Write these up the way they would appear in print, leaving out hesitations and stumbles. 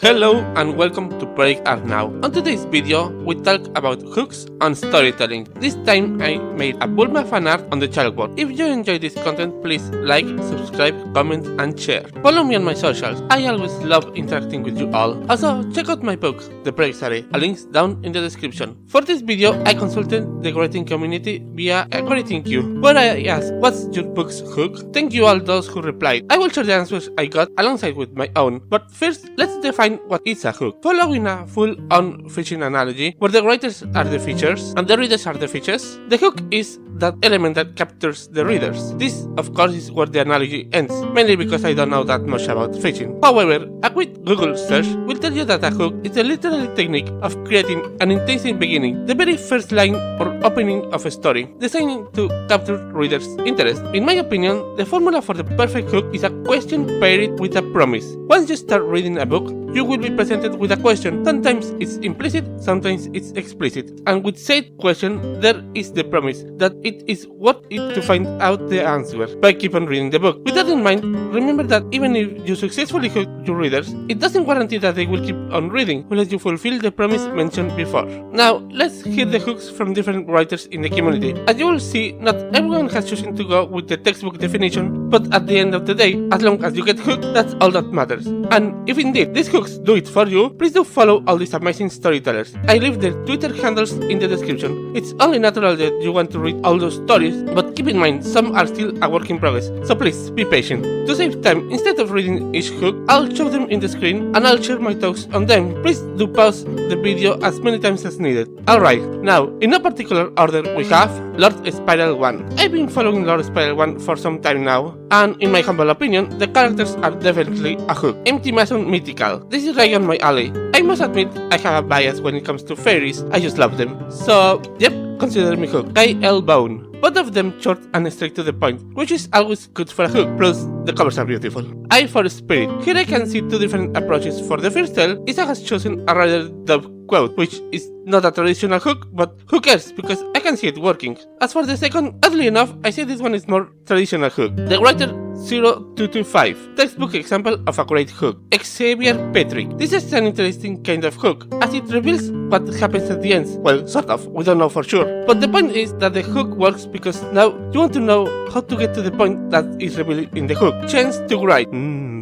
Hello and welcome to Project Art Now. On today's video, we talk about hooks and storytelling. This time I made a Bulma fan art on the chalkboard. If you enjoy this content, please like, subscribe, comment and share. Follow me on my socials. I always love interacting with you all. Also, check out my book, The Project Array. A link's down in the description. For this video, I consulted the writing community via a writing queue, where I asked, what's your book's hook? Thank you all those who replied. I will share the answers I got alongside with my own. But first, let's define what is a hook. Following a full-on fishing analogy, where the writers are the features and the readers are the fishes, the hook is that element that captures the readers. This, of course, is where the analogy ends, mainly because I don't know that much about fishing. However, a quick Google search will tell you that a hook is a literary technique of creating an intensive beginning, the very first line or opening of a story, designed to capture readers' interest. In my opinion, the formula for the perfect hook is a question paired with a promise. Once you start reading a book, you will be presented with a question. Sometimes it's implicit, sometimes it's explicit. And with said question, there is the promise that it is worth it to find out the answer by keep on reading the book. With that in mind, remember that even if you successfully hook your readers, it doesn't guarantee that they will keep on reading unless you fulfill the promise mentioned before. Now, let's hear the hooks from different writers in the community. As you will see, not everyone has chosen to go with the textbook definition, but at the end of the day, as long as you get hooked, that's all that matters. And if indeed these hooks do it for you, please do follow all these amazing storytellers. I leave their Twitter handles in the description. It's only natural that you want to read all those stories, but keep in mind, some are still a work in progress, so please be patient. To save time, instead of reading each hook, I'll show them in the screen and I'll share my thoughts on them. Please do pause the video as many times as needed. Alright, now, in no particular order, we have Lord Spiral 1. I've been following Lord Spiral 1 for some time now, and in my humble opinion, the characters are definitely a hook. Empty Mason Mythical. This is right on my alley. I must admit, I have a bias when it comes to fairies. I just love them. So, yep, consider me hooked. K.L. Bone. Both of them short and straight to the point, which is always good for a hook, plus the covers are beautiful. I for Spirit. Here I can see two different approaches. For the first tale, Isa has chosen a rather dope quote, which is not a traditional hook, but who cares, because I can see it working. As for the second, oddly enough, I say this one is more traditional hook. The writer 0225, textbook example of a great hook. Xavier Petrick. This is an interesting kind of hook, as it reveals what happens at the end. Well, sort of, we don't know for sure. But the point is that the hook works because now you want to know how to get to the point that is revealed in the hook. Chance to write.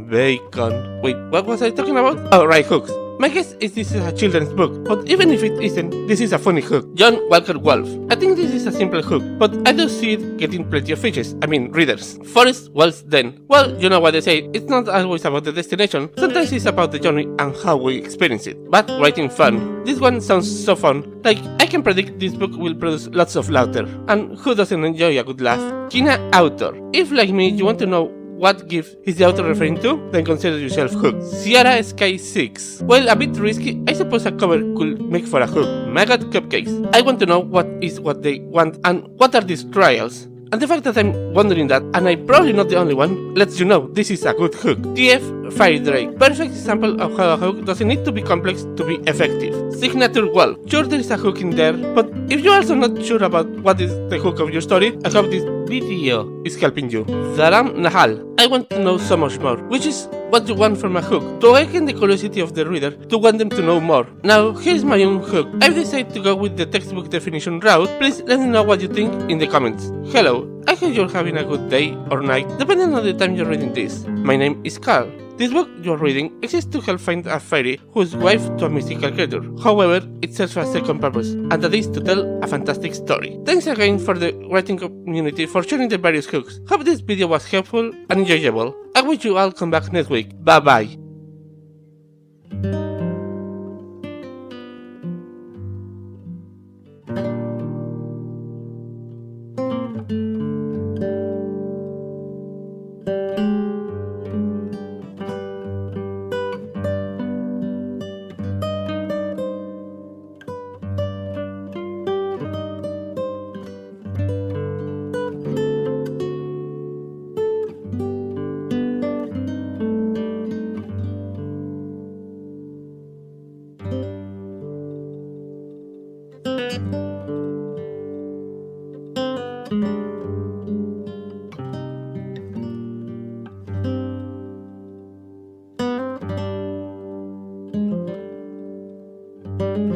Bacon. Wait, what was I talking about? Oh, right, hooks. My guess is this is a children's book, but even if it isn't, this is a funny hook. John Walker Wolf. I think this is a simple hook, but I do see it getting plenty of fishes, readers. Forest Wells then. Well, you know what they say, it's not always about the destination, sometimes it's about the journey and how we experience it. But writing fun. This one sounds so fun, like I can predict this book will produce lots of laughter. And who doesn't enjoy a good laugh? Kina Author. If like me you want to know what gift is the author referring to? Then consider yourself hooked. Sierra Sky 6. Well, a bit risky, I suppose a cover could make for a hook. Maggot Cupcakes. I want to know what is what they want and what are these trials. And the fact that I'm wondering that, and I'm probably not the only one, lets you know this is a good hook. TF Fire Drake. Perfect example of how a hook doesn't need to be complex to be effective. Signature Wall. Sure there is a hook in there, but if you're also not sure about what is the hook of your story, I hope this video is helping you. Zaram Nahal. I want to know so much more, which is what you want from a hook, to awaken the curiosity of the reader, to want them to know more. Now, here's my own hook. I've decided to go with the textbook definition route. Please let me know what you think in the comments. Hello, I hope you're having a good day or night, depending on the time you're reading this. My name is Carl. This book you're reading exists to help find a fairy who is wife to a mystical creature. However, it serves for a second purpose, and that is to tell a fantastic story. Thanks again for the writing community for sharing the various hooks. Hope this video was helpful and enjoyable. I wish you all come back next week. Bye bye. bye.